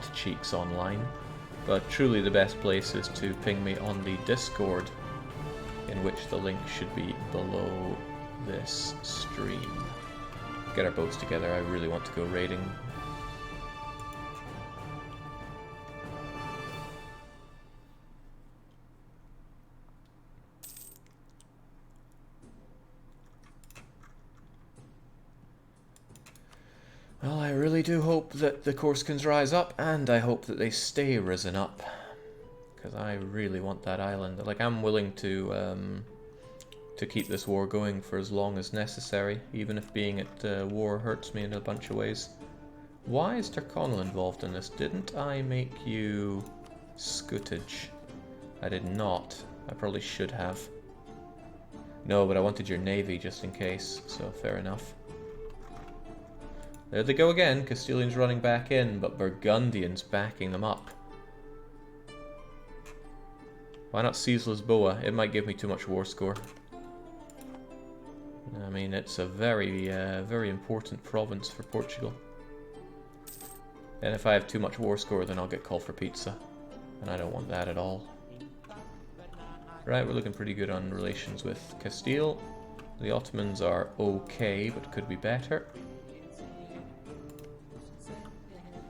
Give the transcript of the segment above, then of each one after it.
butt cheeks online, but truly the best place is to ping me on the Discord, in which the link should be below this stream. Get our boats together, I really want to go raiding. Well, I really do hope that the Corsicans rise up, and I hope that they stay risen up. Because I really want that island. Like, I'm willing to keep this war going for as long as necessary, even if being at war hurts me in a bunch of ways. Why is Tyrconnell involved in this? Didn't I make you Scootage? I did not. I probably should have. No, but I wanted your navy just in case, so fair enough. There they go again, Castilians running back in, but Burgundians backing them up. Why not seize Lisboa? It might give me too much war score. I mean, it's a very, very important province for Portugal. And if I have too much war score, then I'll get called for pizza. And I don't want that at all. Right, we're looking pretty good on relations with Castile. The Ottomans are okay, but could be better.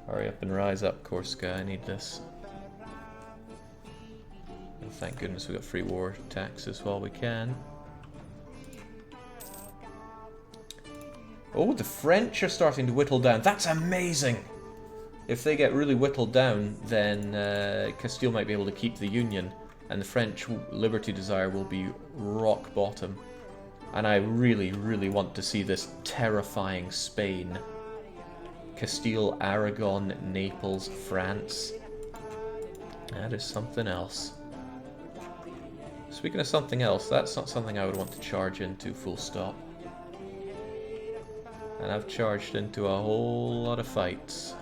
Hurry up and rise up, Corsica, I need this. And thank goodness we got free war taxes while we can. Oh, the French are starting to whittle down. That's amazing! If they get really whittled down, then Castile might be able to keep the Union, and the French liberty desire will be rock bottom. And I really, really want to see this terrifying Spain. Castile, Aragon, Naples, France. That is something else. Speaking of something else, that's not something I would want to charge into full stop. And I've charged into a whole lot of fights.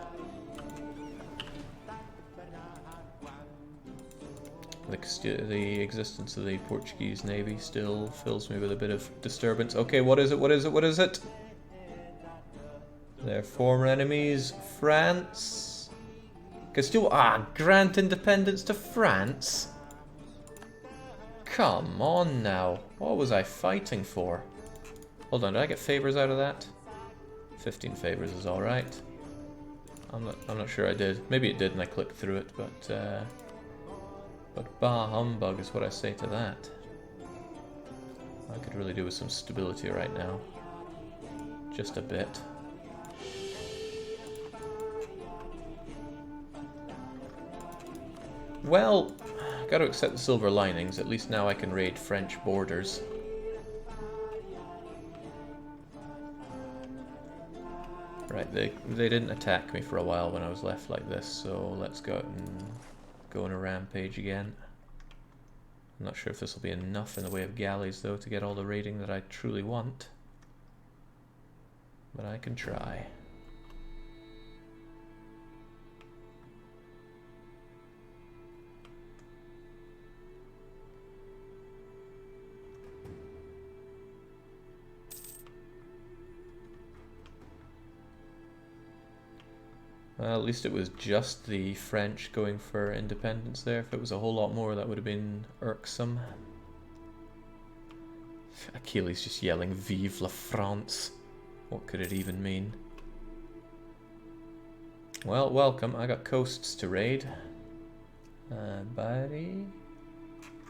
The existence of the Portuguese Navy still fills me with a bit of disturbance. Okay, what is it? What is it? What is it? Their former enemies, France. Castile, grant independence to France? Come on now. What was I fighting for? Hold on, did I get favors out of that? 15 favors is alright. I'm not sure I did. Maybe it did and I clicked through it, but bah humbug is what I say to that. I could really do with some stability right now. Just a bit. Well, gotta accept the silver linings. At least now I can raid French borders. Right, they didn't attack me for a while when I was left like this, so let's go out and go on a rampage again. I'm not sure if this will be enough in the way of galleys, though, to get all the raiding that I truly want. But I can try. Well, at least it was just the French going for independence there. If it was a whole lot more, that would have been irksome. Achilles just yelling, "Vive la France!" What could it even mean? Well, welcome. I got coasts to raid. Buddy?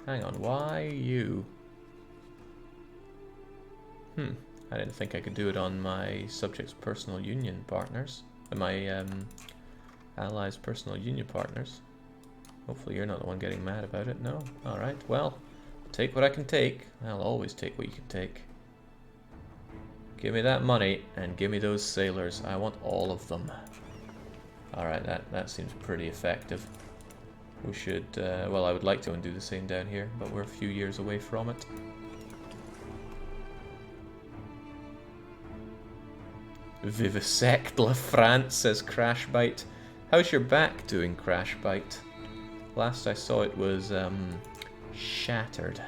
Hang on, why you? I didn't think I could do it on my subjects' personal union partners. My allies' personal union partners. Hopefully you're not the one getting mad about it. No? Alright, well, take what I can take. I'll always take what you can take. Give me that money, and give me those sailors. I want all of them. Alright, that seems pretty effective. We should, well, I would like to undo the same down here, but we're a few years away from it. Vivisect la France, says Crashbite. How's your back doing, Crashbite? Last I saw it was, shattered.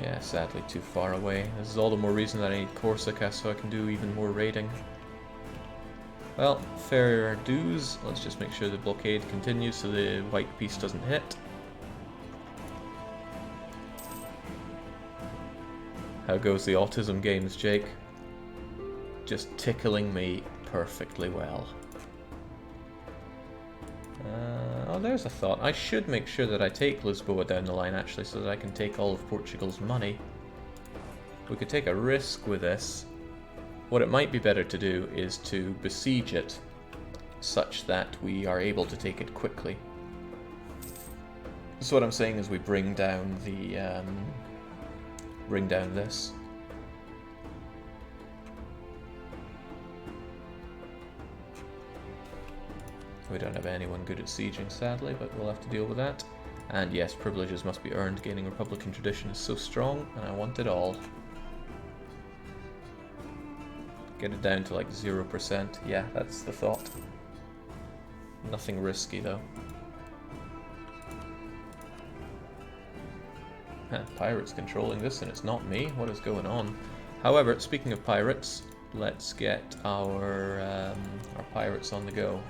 Yeah, sadly too far away. This is all the more reason that I need Corsica so I can do even more raiding. Well, fair dues. Let's just make sure the blockade continues so the white piece doesn't hit. How goes the autism games, Jake? Just tickling me perfectly well. Oh, there's a thought. I should make sure that I take Lisboa down the line, actually, so that I can take all of Portugal's money. We could take a risk with this. What it might be better to do is to besiege it, such that we are able to take it quickly. So what I'm saying is we bring down the... bring down this. We don't have anyone good at sieging, sadly, but we'll have to deal with that. And yes, privileges must be earned. Gaining Republican tradition is so strong, and I want it all. Get it down to like 0%. Yeah, that's the thought. Nothing risky, though. Pirates controlling this, and it's not me. What is going on? However, speaking of pirates, let's get our pirates on the go.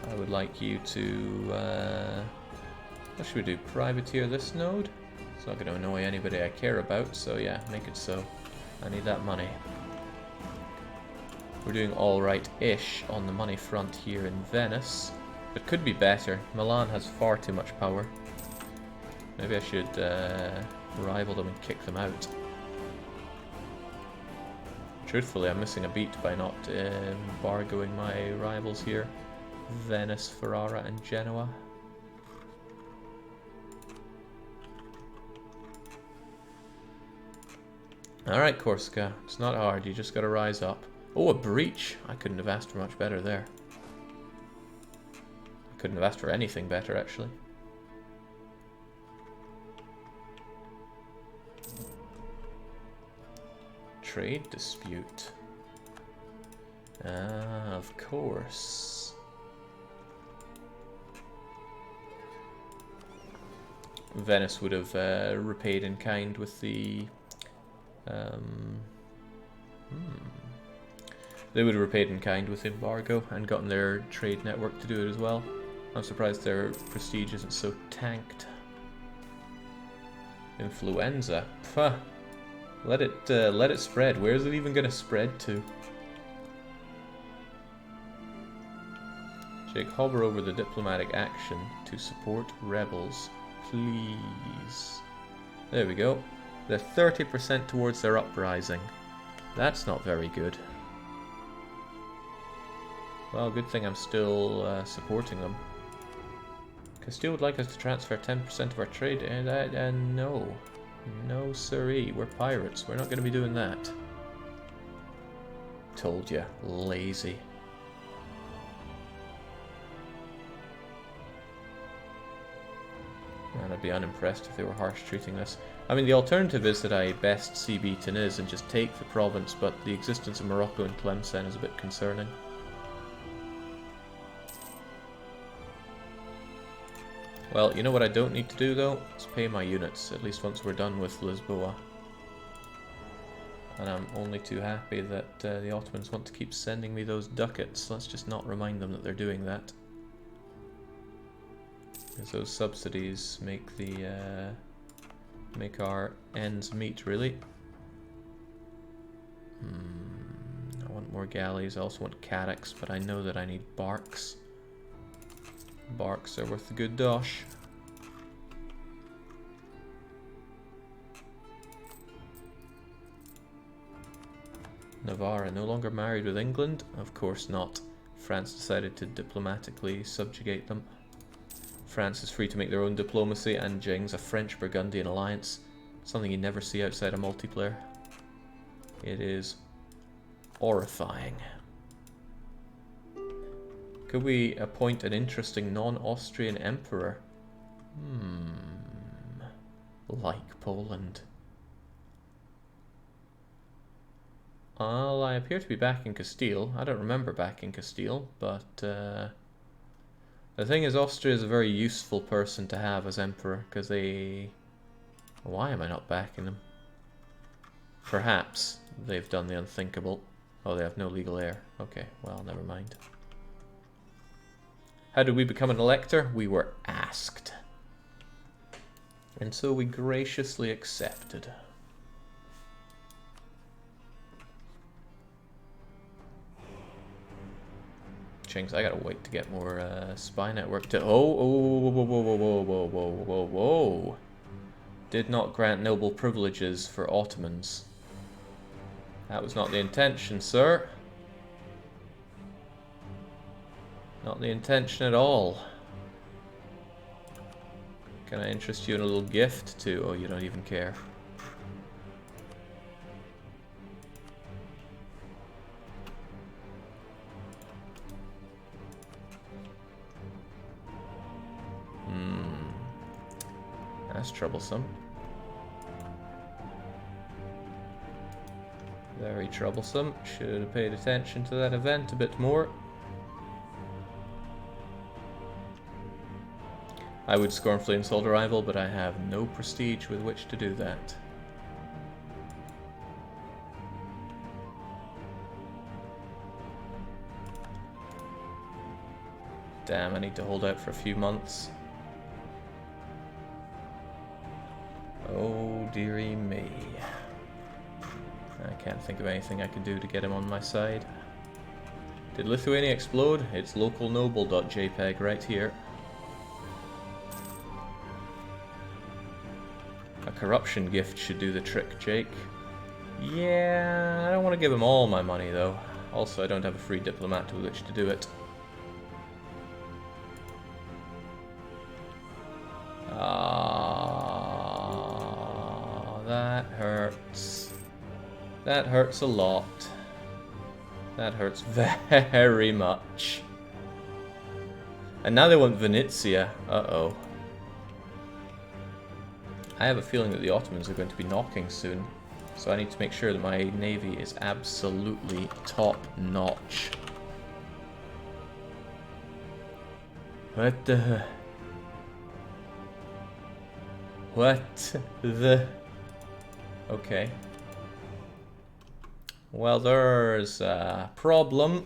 I would like you to, what should we do? Privateer this node? It's not going to annoy anybody I care about, so yeah, make it so. I need that money. We're doing alright-ish on the money front here in Venice, but could be better. Milan has far too much power. Maybe I should rival them and kick them out. Truthfully, I'm missing a beat by not embargoing my rivals here. Venice, Ferrara, and Genoa. Alright, Corsica. It's not hard, you just gotta rise up. Oh, a breach! I couldn't have asked for much better there. I couldn't have asked for anything better, actually. Trade dispute. Ah, of course. Venice would have repaid in kind with the... They would have repaid in kind with embargo and gotten their trade network to do it as well. I'm surprised their prestige isn't so tanked. Influenza. Pah. Let it spread. Where is it even going to spread to? Jake, hover over the diplomatic action to support rebels. Please. There we go. They're 30% towards their uprising. That's not very good. Well, good thing I'm still supporting them. Castile would like us to transfer 10% of our trade, and no. No siree, we're pirates. We're not going to be doing that. Told ya, lazy. And I'd be unimpressed if they were harsh treating this. I mean, the alternative is that I best CB Tunis and just take the province, but the existence of Morocco and Tlemcen is a bit concerning. Well, you know what I don't need to do though? Is pay my units, at least once we're done with Lisboa. And I'm only too happy that the Ottomans want to keep sending me those ducats. Let's just not remind them that they're doing that. Because those subsidies make the make our ends meet, really. I want more galleys. I also want cattocks, but I know that I need barks. Barks are worth a good dosh. Navarra no longer married with England? Of course not. France decided to diplomatically subjugate them. France is free to make their own diplomacy, and Jing's a French-Burgundian alliance. Something you never see outside a multiplayer. It is horrifying. Could we appoint an interesting non-Austrian emperor? Like Poland. Well, I appear to be back in Castile. I don't remember back in Castile, but the thing is, Austria is a very useful person to have as emperor, because they... Why am I not backing them? Perhaps they've done the unthinkable. Oh, they have no legal heir. Okay, well, never mind. How did we become an elector? We were asked. And so we graciously accepted. Chinks, I gotta wait to get more spy network to... Oh, whoa, whoa, whoa, whoa, whoa, whoa, whoa, whoa, whoa. Did not grant noble privileges for Ottomans. That was not the intention, sir. Not the intention at all. Can I interest you in a little gift too? Oh, you don't even care. That's troublesome. Very troublesome. Should have paid attention to that event a bit more. I would scornfully insult a rival, but I have no prestige with which to do that. Damn, I need to hold out for a few months. Oh, dearie me. I can't think of anything I can do to get him on my side. Did Lithuania explode? It's localnoble.jpg right here. A corruption gift should do the trick, Jake. Yeah, I don't want to give him all my money though. Also, I don't have a free diplomat with which to do it. That hurts. That hurts a lot. That hurts very much. And now they want Venezia. Uh-oh. I have a feeling that the Ottomans are going to be knocking soon. So I need to make sure that my navy is absolutely top-notch. What the... What the... Okay. Well, there's a problem.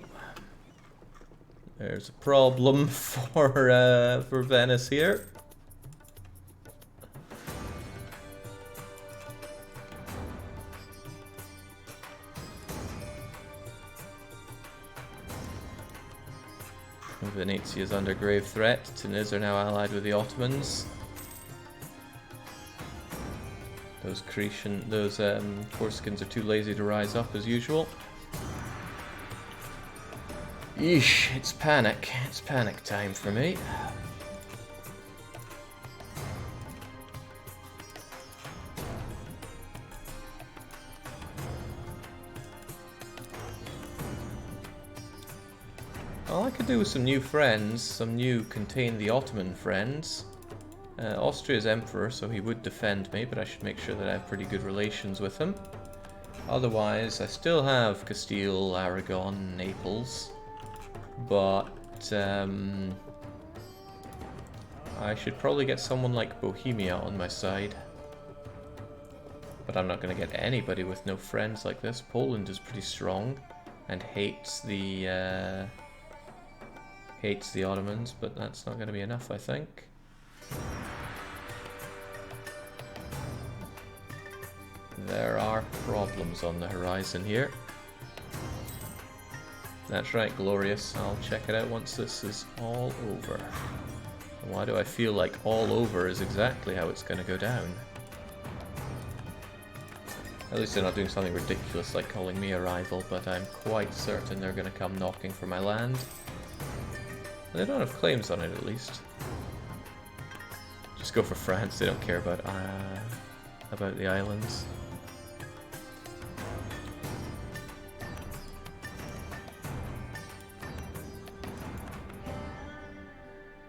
There's a problem for Venice here. Venezia is under grave threat. Tunis are now allied with the Ottomans. Those Corsicans are too lazy to rise up as usual. Yeesh, it's panic. It's panic time for me. All I could do with some new friends, some new contain the Ottoman friends. Austria's emperor, so he would defend me, but I should make sure that I have pretty good relations with him. Otherwise, I still have Castile, Aragon, Naples, but I should probably get someone like Bohemia on my side. But I'm not going to get anybody with no friends like this. Poland is pretty strong and hates the Ottomans, but that's not going to be enough, I think. There are problems on the horizon here. That's right, Glorious. I'll check it out once this is all over. Why do I feel like all over is exactly how it's going to go down? At least they're not doing something ridiculous like calling me a rival, but I'm quite certain they're going to come knocking for my land. And they don't have claims on it, at least. Just go for France, they don't care about the islands.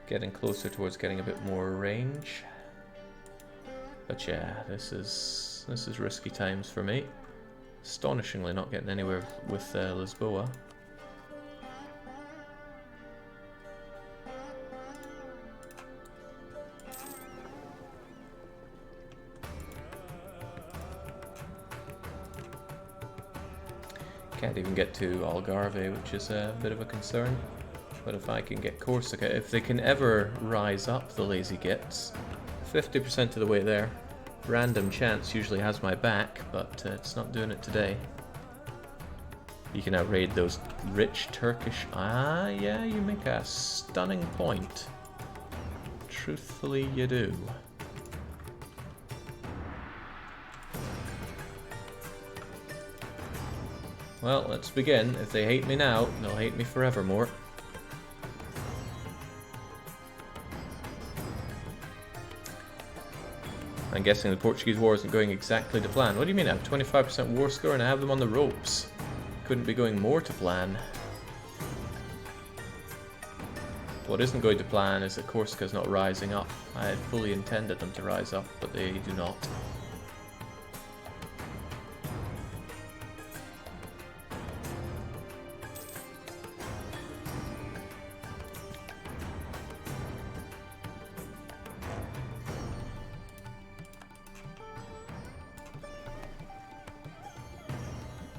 Getting closer towards getting a bit more range. But yeah, this is risky times for me. Astonishingly not getting anywhere with Lisboa. Can't even get to Algarve, which is a bit of a concern. But if I can get Corsica, if they can ever rise up, the lazy gits, 50% of the way there. Random chance usually has my back, but it's not doing it today. You can now raid those rich Turkish... Ah, yeah, you make a stunning point. Truthfully, you do. Well, let's begin. If they hate me now, they'll hate me forevermore. I'm guessing the Portuguese war isn't going exactly to plan. What do you mean I have 25% war score and I have them on the ropes? Couldn't be going more to plan. What isn't going to plan is that Corsica's not rising up. I had fully intended them to rise up, but they do not.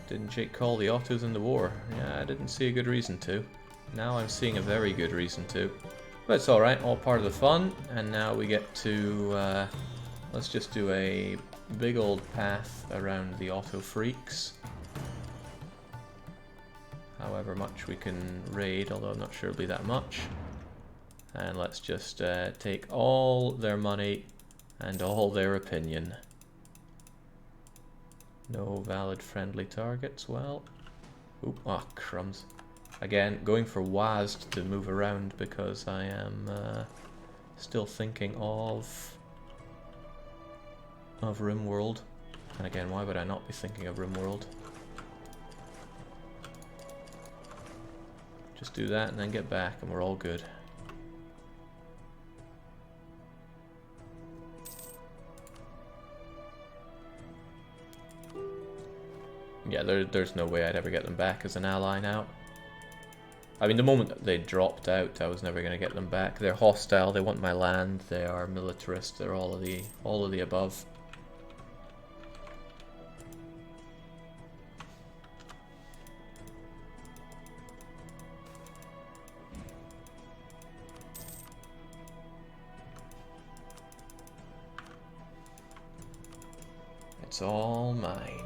Didn't Jake call the Ottos in the war? Yeah, I didn't see a good reason to. Now I'm seeing a very good reason to. But it's alright, all part of the fun. And now we get to... let's just do a big old path around the Otto freaks. However much we can raid, although I'm not sure it'll be that much. And let's just take all their money and all their opinion. No valid friendly targets, well... Oop, ah, crumbs. Again, going for WASD to move around because I am still thinking of RimWorld. And again, why would I not be thinking of RimWorld? Just do that and then get back and we're all good. Yeah, there's no way I'd ever get them back as an ally now. I mean, the moment that they dropped out, I was never going to get them back. They're hostile, they want my land, they are militarist, they're all of the above. It's all mine.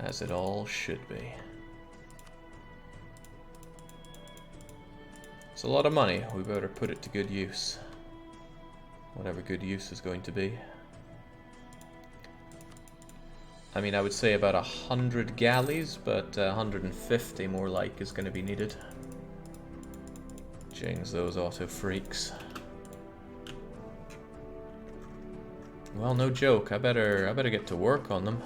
As it all should be. It's a lot of money, we better put it to good use. Whatever good use is going to be. I mean, I would say about 100 galleys, but 150 more like is going to be needed. Jings those Otto freaks. Well, no joke, I better get to work on them.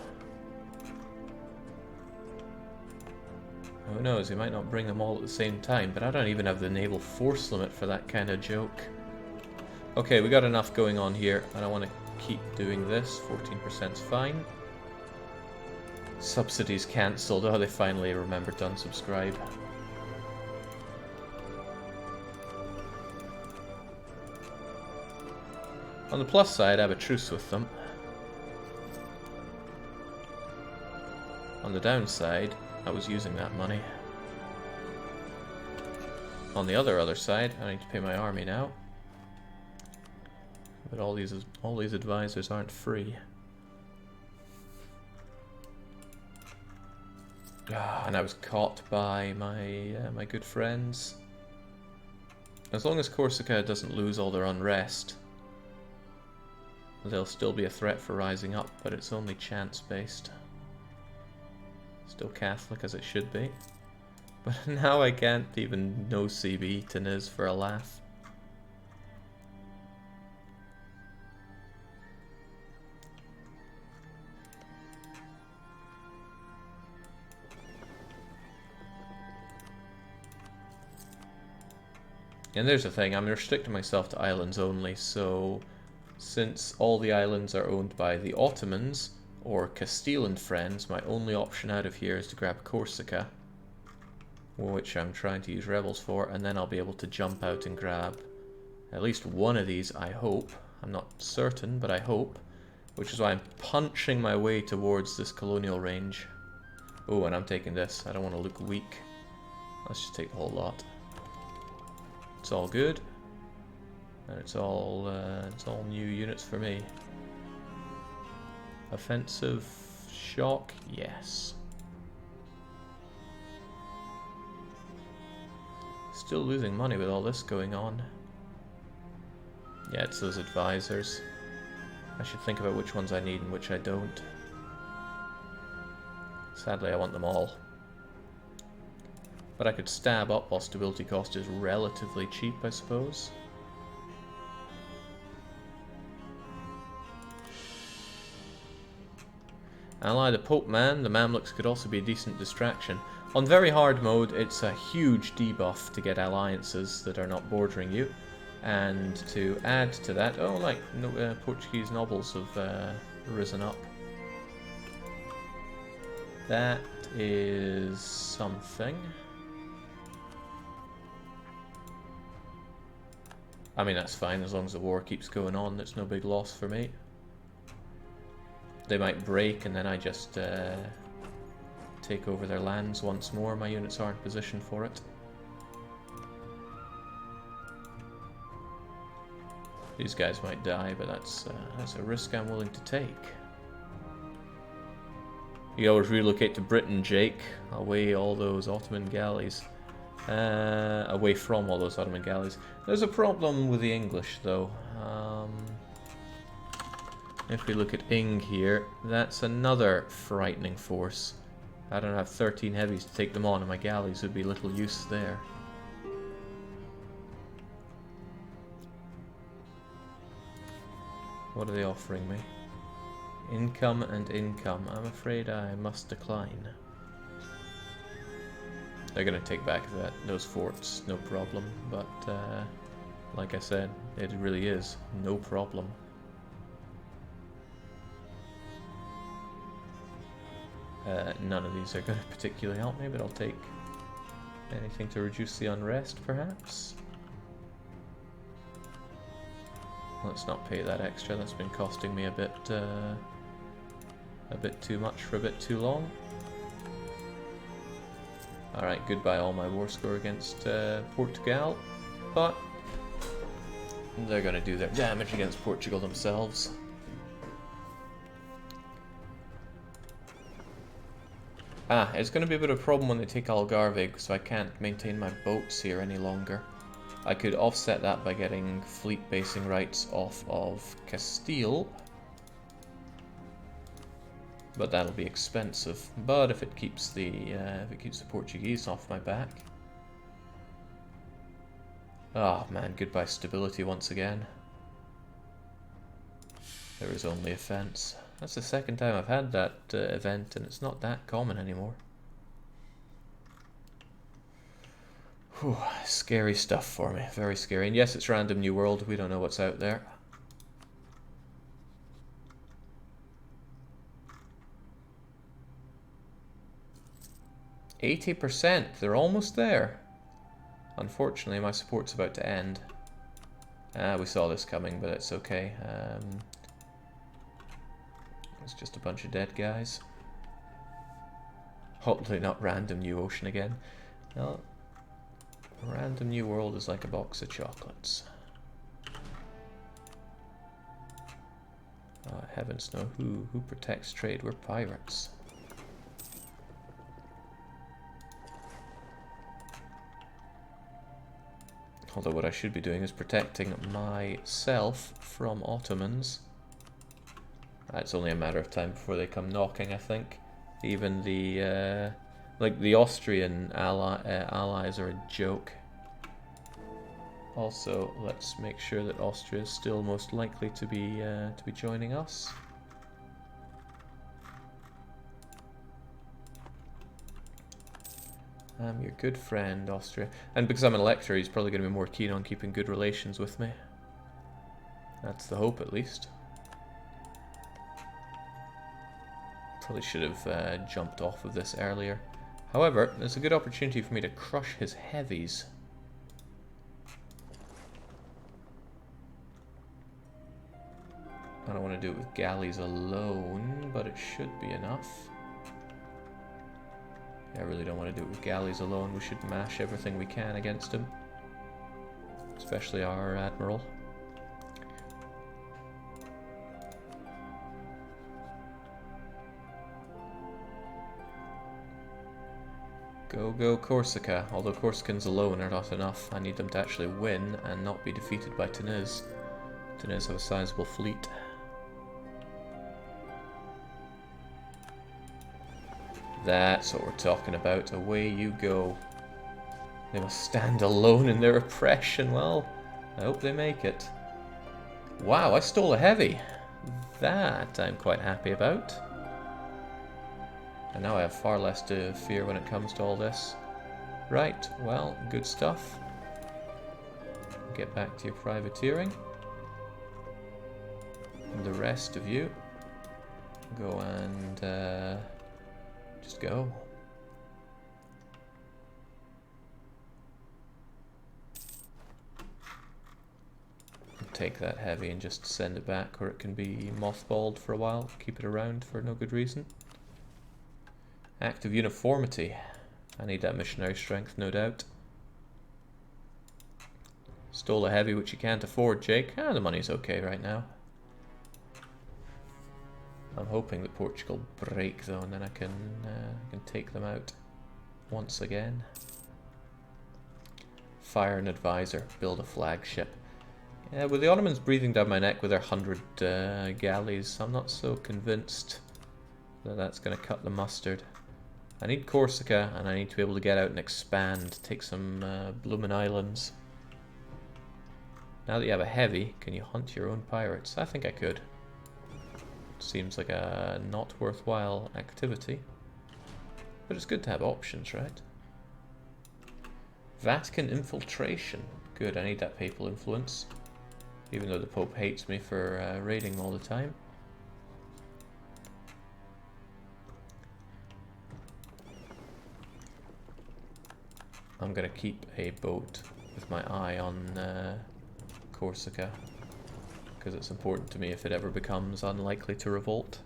Who knows, he might not bring them all at the same time, but I don't even have the naval force limit for that kind of joke. Okay, we got enough going on here. I don't want to keep doing this. 14%'s fine. Subsidies cancelled. Oh, they finally remembered to unsubscribe. On the plus side, I have a truce with them. On the downside, I was using that money. On the other side, I need to pay my army now. But all these advisors aren't free. And I was caught by my my good friends. As long as Corsica doesn't lose all their unrest, they'll still be a threat for rising up, but it's only chance-based. Still Catholic as it should be. But now I can't even know CB Teniz for a laugh. And there's the thing, I'm restricting myself to islands only, so Since all the islands are owned by the Ottomans, or Castile and friends, my only option out of here is to grab Corsica, which I'm trying to use rebels for, and then I'll be able to jump out and grab at least one of these, I hope. I'm not certain, but I hope. Which is why I'm punching my way towards this colonial range. Oh, and I'm taking this. I don't want to look weak. Let's just take the whole lot. It's all good. And it's all new units for me. Offensive shock, yes. Still losing money with all this going on. Yeah, it's those advisors. I should think about which ones I need and which I don't. Sadly, I want them all. But I could stab up while stability cost is relatively cheap, I suppose. Ally the Pope man, the Mamluks could also be a decent distraction. On very hard mode, it's a huge debuff to get alliances that are not bordering you. And to add to that, oh, like, Portuguese nobles have risen up. That is something. I mean, that's fine, as long as the war keeps going on, it's no big loss for me. They might break, and then I just take over their lands once more. My units are in position for it. These guys might die, but that's a risk I'm willing to take. You always relocate to Britain, Jake. Away all those Ottoman galleys. Away from all those Ottoman galleys. There's a problem with the English, though. If we look at Ing here, that's another frightening force. I don't have 13 heavies to take them on, and my galleys would be little use there. What are they offering me? Income and income. I'm afraid I must decline. They're going to take back those forts, no problem. But, like I said, it really is no problem. None of these are going to particularly help me, but I'll take anything to reduce the unrest, perhaps. Let's not pay that extra. That's been costing me a bit too much for a bit too long. Alright, goodbye all my war score against Portugal, but they're going to do their damage against Portugal themselves. Ah, it's going to be a bit of a problem when they take Algarve, so I can't maintain my boats here any longer. I could offset that by getting fleet basing rights off of Castile, but that'll be expensive. But if it keeps the Portuguese off my back, oh man, goodbye stability once again. There is only offense. That's the second time I've had that event, and it's not that common anymore. Whew, scary stuff for me, very scary. And yes, it's random new world, we don't know what's out there. %, they're almost there. Unfortunately, my support's about to end. We saw this coming, but it's okay. It's just a bunch of dead guys. Hopefully not random new ocean again. No. Random new world is like a box of chocolates. Heavens no, who protects trade? We're pirates. Although what I should be doing is protecting myself from Ottomans. It's only a matter of time before they come knocking, I think. Even the like the Austrian allies are a joke. Also, let's make sure that Austria is still most likely to be joining us. I'm your good friend, Austria. And because I'm an elector, he's probably going to be more keen on keeping good relations with me. That's the hope, at least. Probably should have jumped off of this earlier. However, there's a good opportunity for me to crush his heavies. I don't want to do it with galleys alone, but it should be enough. Yeah, I really don't want to do it with galleys alone. We should mash everything we can against him. Especially our admiral. Go, go, Corsica. Although Corsicans alone are not enough. I need them to actually win and not be defeated by Tunis. Tunis have a sizable fleet. That's what we're talking about. Away you go. They must stand alone in their oppression. Well, I hope they make it. Wow, I stole a heavy. That I'm quite happy about. And now I have far less to fear when it comes to all this. Right, well, good stuff. Get back to your privateering. And the rest of you, go and just go. Take that heavy and just send it back, or it can be mothballed for a while. Keep it around for no good reason. Act of uniformity. I need that missionary strength, no doubt. Stole a heavy which you can't afford, Jake. The money's okay right now. I'm hoping that Portugal break though, and then I can take them out once again. Fire an advisor. Build a flagship. Yeah, with the Ottomans breathing down my neck with their 100 galleys, I'm not so convinced that that's going to cut the mustard. I need Corsica, and I need to be able to get out and expand, take some bloomin' islands. Now that you have a heavy, can you hunt your own pirates? I think I could. Seems like a not worthwhile activity, but it's good to have options, right? Vatican infiltration. Good, I need that papal influence. Even though the Pope hates me for raiding all the time. I'm gonna keep a boat with my eye on Corsica, because it's important to me if it ever becomes unlikely to revolt.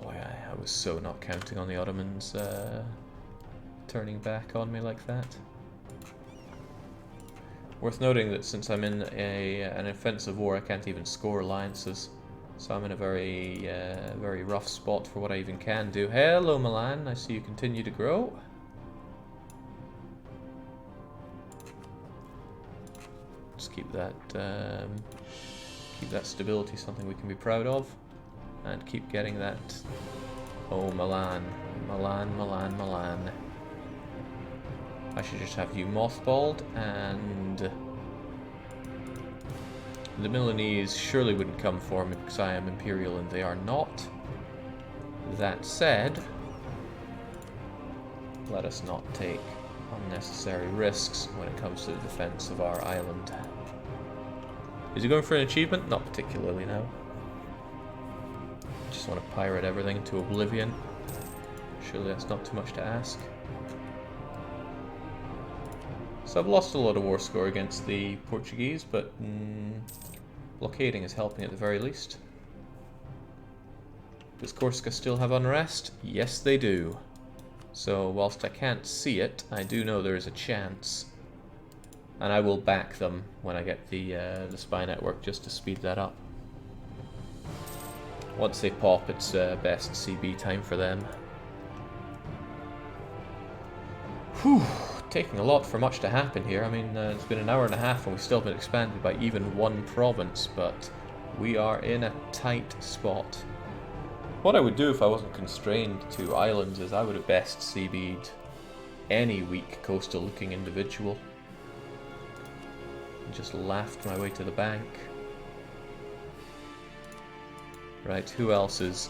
I was so not counting on the Ottomans turning back on me like that. Worth noting that since I'm in an offensive war, I can't even score alliances, so I'm in a very rough spot for what I even can do. Hello, Milan. I see you continue to grow. Just keep that stability, something we can be proud of, and keep getting that. Oh, Milan, Milan, Milan, Milan. I should just have you mothballed, and the Milanese surely wouldn't come for me because I am Imperial and they are not. That said, let us not take unnecessary risks when it comes to the defense of our island. Is he going for an achievement? Not particularly, no. Just want to pirate everything to oblivion. Surely that's not too much to ask. So I've lost a lot of war score against the Portuguese, but blockading is helping at the very least. Does Corsica still have unrest? Yes, they do. So whilst I can't see it, I do know there is a chance. And I will back them when I get the spy network just to speed that up. Once they pop, it's best CB time for them. Whew, taking a lot for much to happen here. I mean, it's been an hour and a half and we've still been expanded by even one province, but we are in a tight spot. What I would do if I wasn't constrained to islands is I would have best CB'd any weak coastal looking individual. Just laughed my way to the bank. Right, who else is